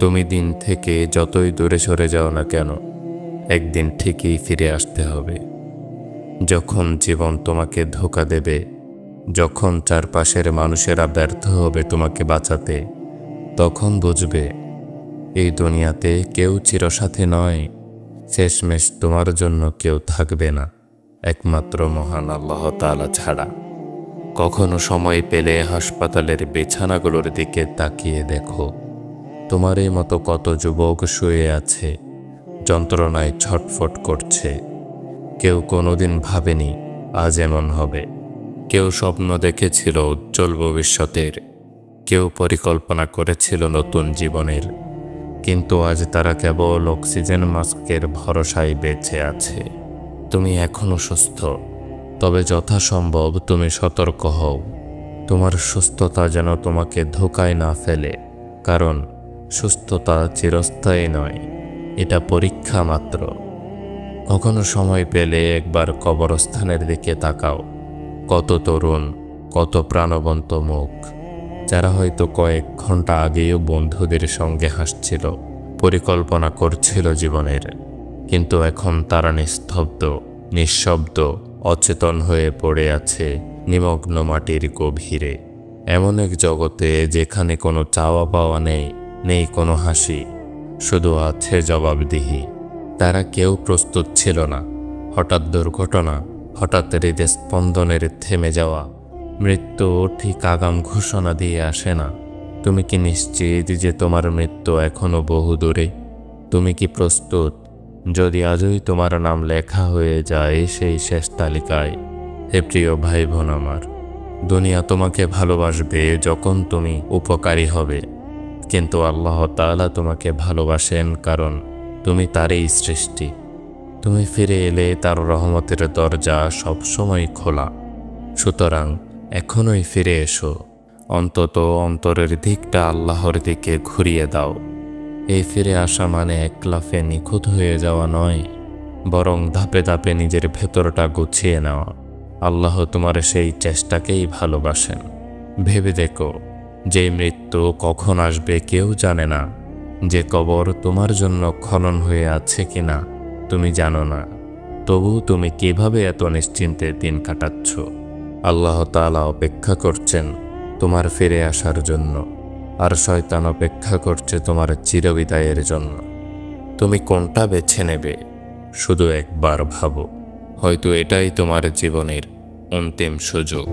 তুমি দিন থেকে যতই দূরে সরে যাও না কেন, একদিন ঠিকই ফিরে আসতে হবে। যখন জীবন তোমাকে ধোঁকা দেবে, যখন চারপাশের মানুষেরা ব্যর্থ হবে তোমাকে বাঁচাতে, তখন বুঝবে এই দুনিয়াতে কেউ চিরসাথী নয়। শেষমেশ তোমার জন্য কেউ থাকবে না, একমাত্র মহান আল্লাহ তাআলা ছাড়া। কখনো সময় পেলে হাসপাতালের বিছানাগুলোর দিকে তাকিয়ে দেখো, তোমারই মতো কত যুবক শুয়ে আছে, যন্ত্রণায় ছটফট করছে। কেউ কোনোদিন ভাবেনি আজ এমন হবে। কেউ স্বপ্ন দেখেছিল উজ্জ্বল ভবিষ্যতের, কেউ পরিকল্পনা করেছিল নতুন জীবনের, কিন্তু আজ তারা কেবল অক্সিজেন মাস্কের ভরসায় বেঁচে আছে। তুমি এখনো সুস্থ, তবে যথাসম্ভব তুমি সতর্ক হও। তোমার সুস্থতা যেন তোমাকে ধোঁকায় না ফেলে, কারণ সুস্থতা চিরস্থায়ী নয়, এটা পরীক্ষা মাত্র। কখনো সময় পেলে একবার কবরস্থানের দিকে তাকাও। কত তরুণ, কত প্রাণবন্ত মুখ, যারা হয়তো কয়েক ঘন্টা আগেও বন্ধুদের সঙ্গে হাসছিল, পরিকল্পনা করছিল জীবনের, কিন্তু এখন তারা নিস্তব্ধ, নিঃশব্দ, অচেতন হয়ে পড়ে আছে নিমগ্ন মাটির গভীরে। এমন এক জগতে যেখানে কোনো চাওয়া পাওয়া নেই, নেই কোনো হাসি, শুধু আছে জবাবদিহি। তারা কেউ প্রস্তুত ছিল না। হঠাৎ দুর্ঘটনা, হঠাৎ হৃদস্পন্দনের থেমে যাওয়া, মৃত্যু ঠিক আগাম ঘোষণা দিয়ে আসে না। তুমি কি নিশ্চিত যে তোমার মৃত্যু এখনো বহু দূরে? তুমি কি প্রস্তুত যদি আজই তোমার নাম লেখা হয়ে যায় সেই শেষ তালিকায়? হে প্রিয় ভাই বোন আমার, দুনিয়া তোমাকে ভালোবাসবে যখন তুমি উপকারী হবে, কিন্তু আল্লাহ তাআলা তোমাকে ভালোবাসেন কারণ তুমি তারই সৃষ্টি। তুমি ফিরে এলে তার রহমতের দরজা সবসময় খোলা। সুতরাং এখনই ফিরে এসো, অন্তত অন্তরের দিকটা আল্লাহর দিকে ঘুরিয়ে দাও। এই ফিরে আসা মানে এক লাফে নিখুঁত হয়ে যাওয়া নয়, বরং ধাপে ধাপে নিজের ভেতরটা গুছিয়ে নেওয়া। আল্লাহ তোমার সেই চেষ্টাকেই ভালোবাসেন। ভেবে দেখো, যে মৃত্যু কখন আসবে কেউ জানে না, যে কবর তোমার জন্য খনন হয়ে আছে কিনা তুমি জানো না, তবু তুমি কিভাবে এত নিশ্চিন্তে দিন কাটাচ্ছ? আল্লাহ তাআলা অপেক্ষা করছেন তোমার ফিরে আসার জন্য, আর শয়তান অপেক্ষা করছে তোমার চিরবিদায়ের জন্য। তুমি কোনটা বেছে নেবে শুধু একবার ভাবো, হয়তো এটাই তোমার জীবনের অন্তিম সুযোগ।